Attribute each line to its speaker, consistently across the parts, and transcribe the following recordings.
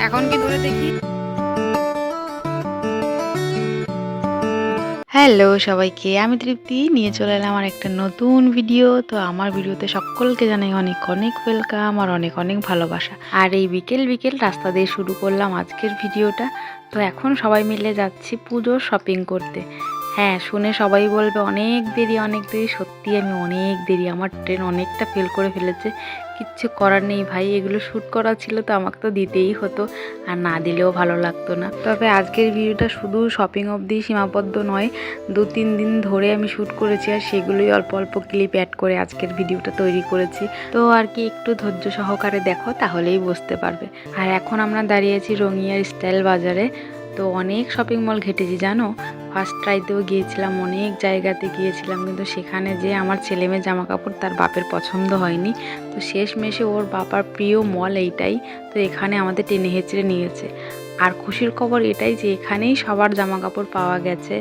Speaker 1: এখন কি ধরে দেখি। হ্যালো সবাইকে, আমি তৃপ্তি নিয়ে চলে এলাম আমার একটা নতুন ভিডিও। তো আমার ভিডিওতে সকলকে জানাই অনেক অনেক ওয়েলকাম আর অনেক অনেক ভালোবাসা। আর এই বিকেল বিকেল রাস্তা দিয়ে শুরু করলাম আজকের ভিডিওটা। তো এখন সবাই মিলে যাচ্ছি পুজোর শপিং করতে। হ্যাঁ, শুনে সবাই বলবে অনেক দেরি অনেক দেরি। সত্যি আমি অনেক দেরি, আমার ট্রেন অনেকটা ফেল করে ফেলেছে। কিচ্ছু করার নেই ভাই, এগুলো শ্যুট করা ছিল তো আমাকে তো দিতেই হতো, আর না দিলেও ভালো লাগতো না। তবে আজকের ভিডিওটা শুধু শপিং অবধি সীমাবদ্ধ নয়, 2-3 দিন ধরে আমি শ্যুট করেছি আর সেগুলোই অল্প অল্প ক্লিপ অ্যাড করে আজকের ভিডিওটা তৈরি করেছি। তো আর কি একটু ধৈর্য সহকারে দেখো, তাহলেই বুঝতে পারবে। আর এখন আমরা দাঁড়িয়েছি রঙিয়ার স্টাইল বাজারে। তো অনেক শপিং মল ঘেটেছি জানো। ফার্স্ট ট্রাইতেও গিয়েছিলাম, অনেক জায়গাতে গিয়েছিলাম, কিন্তু সেখানে যে আমার ছেলেমেয়ে জামা কাপড় তার বাপের পছন্দ হয়নি। তো শেষমেশে ওর বাবার প্রিয় মল এইটাই, তো এখানে আমাদের টেনে হেঁচড়ে নিয়েছে। আর খুশির খবর এটাই যে এখানেই সবার জামা কাপড় পাওয়া গেছে,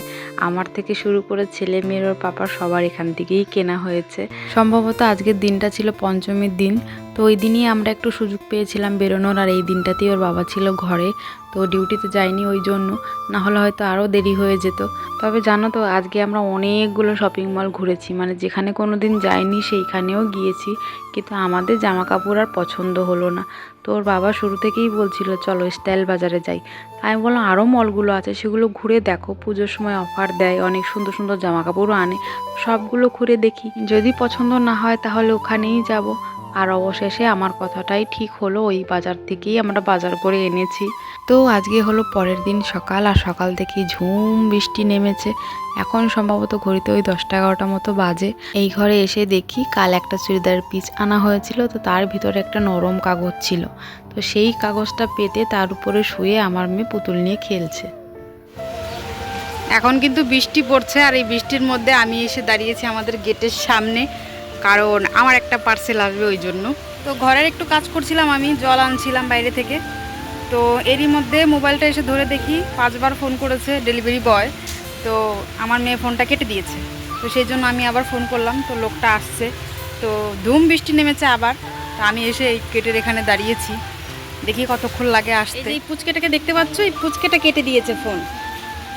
Speaker 1: আমার থেকে শুরু করে ছেলে মেয়ের ওর পাপার সবার এখান থেকেই কেনা হয়েছে। সম্ভবত আজকের দিনটা ছিল পঞ্চমীর দিন, তো ওই দিনই আমরা একটু সুযোগ পেয়েছিলাম বেরোনোর। আর এই দিনটাতেই ওর বাবা ছিল ঘরে, তো ডিউটিতে যায়নি ওই জন্য, না হলে হয়তো আরও দেরি হয়ে যেত। তবে জানো তো আজকে আমরা অনেকগুলো শপিং মল ঘুরেছি, মানে যেখানে কোনো দিন যাইনি সেইখানেও গিয়েছি, কিন্তু আমাদের জামা কাপড় আর পছন্দ হলো না। তো ওর বাবা শুরু থেকেই বলছিল চলো স্টাইল বাজারে যাই। আমি বললাম আরও মলগুলো আছে, সেগুলো ঘুরে দেখো, পুজোর সময় অফার দেয়, অনেক সুন্দর সুন্দর জামা কাপড়ও আনে, সবগুলো ঘুরে দেখি, যদি পছন্দ না হয় তাহলে ওখানেই যাব। আর অবশেষে আমার কথাটাই ঠিক হলো, ওই বাজার থেকেই আমরা বাজার করে এনেছি। তো আজকে হলো পরের দিন সকাল, আর সকাল থেকেই ঝুম বৃষ্টি নেমেছে। এখন সম্ভবত ঘড়িতে ওই 10টা-11টা মতো বাজে। এই ঘরে এসে দেখি কাল একটা চুড়িদারের পিস আনা হয়েছিল, তো তার ভিতরে একটা নরম কাগজ ছিল। তো সেই কাগজটা পেতে তার উপরে শুয়ে আমার মেয়ে পুতুল নিয়ে খেলছে। এখন কিন্তু বৃষ্টি পড়ছে, আর এই বৃষ্টির মধ্যে আমি এসে দাঁড়িয়েছি আমাদের গেটের সামনে, কারণ আমার একটা পার্সেল আসবে ওই জন্য। তো ঘরের একটু কাজ করছিলাম, আমি জল আনছিলাম বাইরে থেকে। তো এরই মধ্যে মোবাইলটা এসে ধরে দেখি 5বার ফোন করেছে ডেলিভারি বয়। তো আমার মেয়ে ফোনটা কেটে দিয়েছে, তো সেই জন্য আমি আবার ফোন করলাম, তো লোকটা আসছে। তো ধুম বৃষ্টি নেমেছে আবার, তো আমি এসে এই গেটের এখানে দাঁড়িয়েছি, দেখি কতক্ষণ লাগে আসতে। এই পুচকেটাকে দেখতে পাচ্ছ, এই পুচকেটা কেটে দিয়েছে ফোন।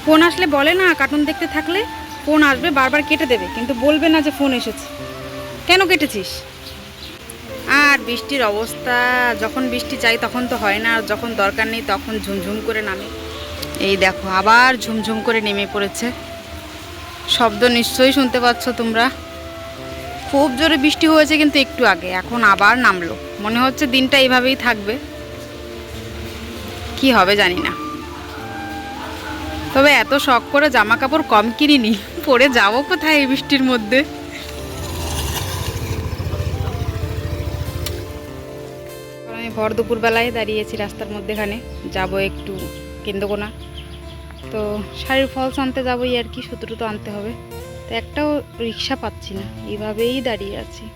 Speaker 1: ফোন আসলে বলে না, কার্টুন দেখতে থাকলে ফোন আসবে বারবার কেটে দেবে, কিন্তু বলবে না যে ফোন এসেছে। কেন কেটেছিস? আর বৃষ্টির অবস্থা, যখন বৃষ্টি চাই তখন তো হয় না, আর যখন দরকার নেই তখন ঝুমঝুম করে নামে। এই দেখো আবার ঝুমঝুম করে নেমে পড়েছে, শব্দ নিশ্চয়ই শুনতে পাচ্ছ তোমরা। খুব জোরে বৃষ্টি হয়েছে কিন্তু একটু আগে, এখন আবার নামলো। মনে হচ্ছে দিনটা এইভাবেই থাকবে, কি হবে জানি না। তবে এত শখ করে জামা কাপড় কম কিনিনি, পরে যাবো কোথায় এই বৃষ্টির মধ্যে। আমি ভর দুপুরবেলায় দাঁড়িয়েছি রাস্তার মধ্যেখানে, যাব একটু কেন্দ্রকোনা। তো শাড়ির ফলস আনতে যাবোই আর কি, সুতো তো আনতে হবে। তো একটাও রিক্সা পাচ্ছি না, এইভাবেই দাঁড়িয়ে আছি।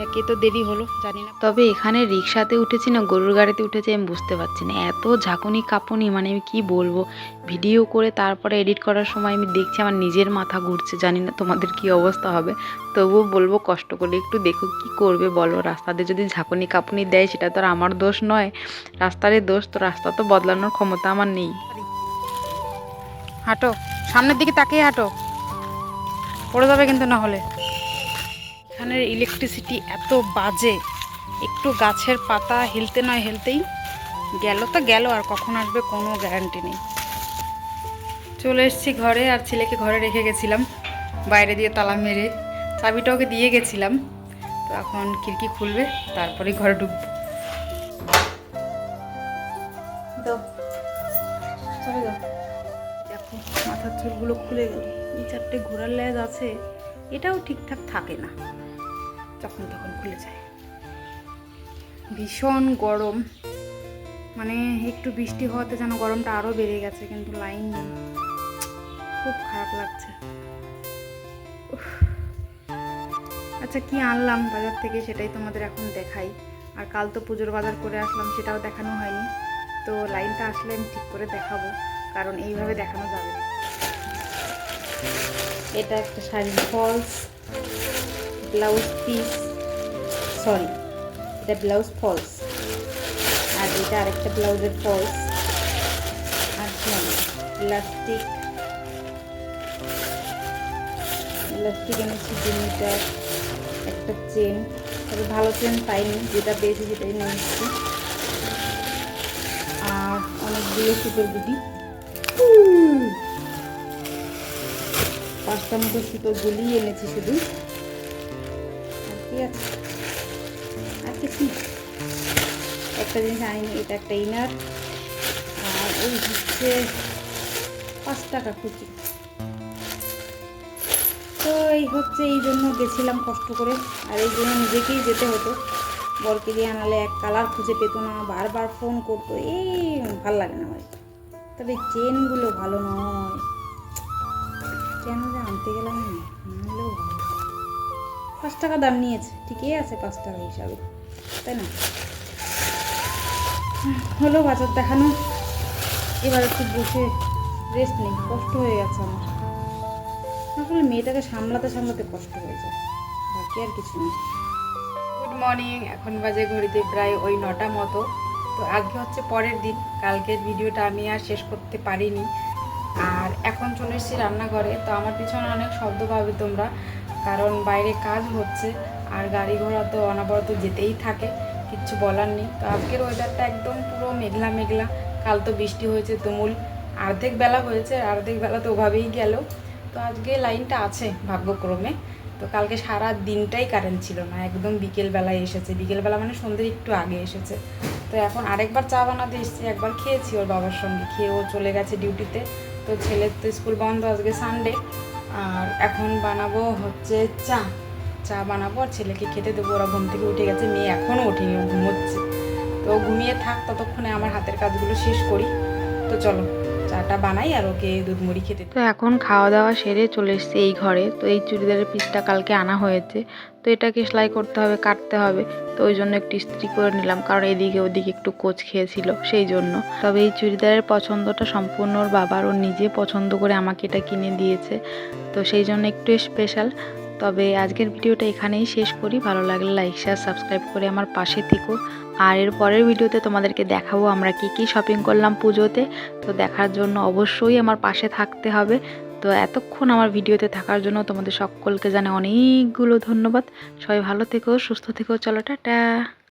Speaker 1: একে তো দেরি হলো জানি না। তবে এখানে রিক্সাতে উঠেছি না গরুর গাড়িতে উঠেছি আমি বুঝতে পারছি না, এত ঝাঁকুনি কাঁপুনি, মানে আমি কি বলবো। ভিডিও করে তারপরে এডিট করার সময় আমি দেখছি আমার নিজের মাথা ঘুরছে, জানি না তোমাদের কি অবস্থা হবে। তবুও বলবো কষ্ট করে একটু দেখো, কি করবে বলো। রাস্তাতে যদি ঝাঁকুনি কাঁপুনি দেয় সেটা তো আর আমার দোষ নয়, রাস্তারই দোষ। তো রাস্তা তো বদলানোর ক্ষমতা আমার নেই। হাঁটো, সামনের দিকে তাকিয়ে হাঁটো, পড়ে যাবে কিন্তু না হলে। এখানের ইলেকট্রিসিটি এত বাজে, একটু গাছের পাতা হিলতে নয় হেলতেই গেল তো গেল, আর কখন আসবে কোনো গ্যারান্টি নেই। চলে এসেছি ঘরে, আর ছেলেকে ঘরে রেখে গেছিলাম বাইরে দিয়ে তালা মেরে, চাবিটা ওকে দিয়ে গেছিলাম। তো এখন খিড়কি খুলবে, তারপরেই ঘরে ঢুকবো। চলে যাও। দেখো মাথার চুলগুলো খুলে গেল, এই 4টে ঘোড়ার লেজ আছে, এটাও ঠিকঠাক থাকে না, যখন তখন খুলে যায়। ভীষণ গরম, মানে একটু বৃষ্টি হওয়াতে যেন গরমটা আরও বেড়ে গেছে, কিন্তু লাইন নেই, খুব খারাপ লাগছে। আচ্ছা কি আনলাম বাজার থেকে সেটাই তোমাদের এখন দেখাই। আর কাল তো পুজোর বাজার করে আসলাম, সেটাও দেখানো হয়নি। তো লাইনটা আসলে আমি ঠিক করে দেখাবো, কারণ এইভাবে দেখানো যাবে না। এটা একটা শাড়ির ফলস,
Speaker 2: ব্লাউজ পিস, সরি এটা ব্লাউজ ফলস, আর এটা আরেকটা ব্লাউজের ফলস, আর ইলাস্টিক এনেছি 2 মিটার, একটা চেন, তবে ভালো চেন পাইনি, যেটা পেয়েছি সেটাই নিয়েছি, আর অনেকগুলো সুতোর গুটি, 5টা মতো সুতোর গুলি এনেছি শুধু। আর কি আছে, আর কিছু একটা জিনিস আনিনি, এটা একটা ইনার, আর ওই হচ্ছে 5 টাকা খুচি। তো এই হচ্ছে, এই জন্য গেছিলাম কষ্ট করে, আর এই জন্য নিজেকেই যেতে হতো, বরকে দিয়ে আনালে এক কালার খুঁজে পেতো না, বারবার ফোন করতো, এই ভাল লাগে না আমার। তবে চেনগুলো ভালো নয়, কেন যে আনতে গেলাম না, আনলেও ভালো। 5 টাকা দাম নিয়েছে, ঠিকই আছে 5 টাকা হিসাবে, তাই না? হলো বাজার দেখানো, এবার একটু বসে রেস্ট নেই, কষ্ট হয়ে গেছে আমার। আসলে মেয়েটাকে সামলাতে সামলাতে কষ্ট হয়ে যায়, বাকি আর কিছু নেই। গুড মর্নিং, এখন বাজে ঘড়িতে প্রায় ওই 9টা মতো। তো আজকে হচ্ছে পরের দিন, কালকের ভিডিওটা আমি আর শেষ করতে পারিনি, আর এখন চলে এসেছি রান্নাঘরে। তো আমার পিছনে অনেক শব্দ পাবে তোমরা, কারণ বাইরে কাজ হচ্ছে, আর গাড়ি ঘোড়া তো অনবরত যেতেই থাকে, কিচ্ছু বলার নেই। তো আজকের ওয়েদারটা একদম পুরো মেঘলা মেঘলা, কাল তো বৃষ্টি হয়েছে তুমুল, অর্ধেক বেলা হয়েছে, অর্ধেক বেলা তো ওভাবেই গেল। তো আজকে লাইনটা আছে ভাগ্যক্রমে, তো কালকে সারা দিনটাই কারেন্ট ছিল না, একদম বিকেলবেলায় এসেছে, বিকেলবেলা মানে সন্ধ্যের একটু আগে এসেছে। তো এখন আরেকবার চা বানাতে এসেছি, একবার খেয়েছি ওর বাবার সঙ্গে, খেয়ে ও চলে গেছে ডিউটিতে। তো ছেলের তো স্কুল বন্ধ, আজকে সানডে। আর এখন বানাবো হচ্ছে চা বানাবো, আর ছেলেকে খেতে দেবো, ওরা ঘুম থেকে উঠে গেছে, মেয়ে এখনও ওঠেনি, ও ঘুমোচ্ছে। তো ঘুমিয়ে থাক, ততক্ষণে আমার হাতের কাজগুলো শেষ করি। তো চলো চাটা বানাই আর ওকে দুধ মুড়ি খেতে।
Speaker 1: তো এখন খাওয়া দাওয়া সেরে চলে এসেছি এই ঘরে। তো এই চুড়িদারের পিসটা কালকে আনা হয়েছে, তো এটাকে সেলাই করতে হবে, কাটতে হবে। তো ওই জন্য একটু ইস্ত্রি করে নিলাম, কারণ এদিকে ওদিকে একটু কোচ খেয়েছিল সেই জন্য। তবে এই চুড়িদারের পছন্দটা সম্পূর্ণ ওর বাবার, ও নিজে পছন্দ করে আমাকে এটা কিনে দিয়েছে, তো সেই জন্য একটু স্পেশাল। তবে আজকের ভিডিওটা এখানেই শেষ করি, ভালো লাগলে লাইক শেয়ার সাবস্ক্রাইব করে আমার পাশে থেকো। আর এর পরের ভিডিওতে তোমাদেরকে দেখাবো আমরা কি শপিং করলাম পুজোতে। তো দেখার জন্য অবশ্যই আমার পাশে থাকতে হবে। তো এতক্ষণ আমার ভিডিওতে থাকার জন্য তোমাদের সকলকে জানাই অনেকগুলো ধন্যবাদ। সবাই ভালো থেকো, সুস্থ থেকো, চলো টাটা।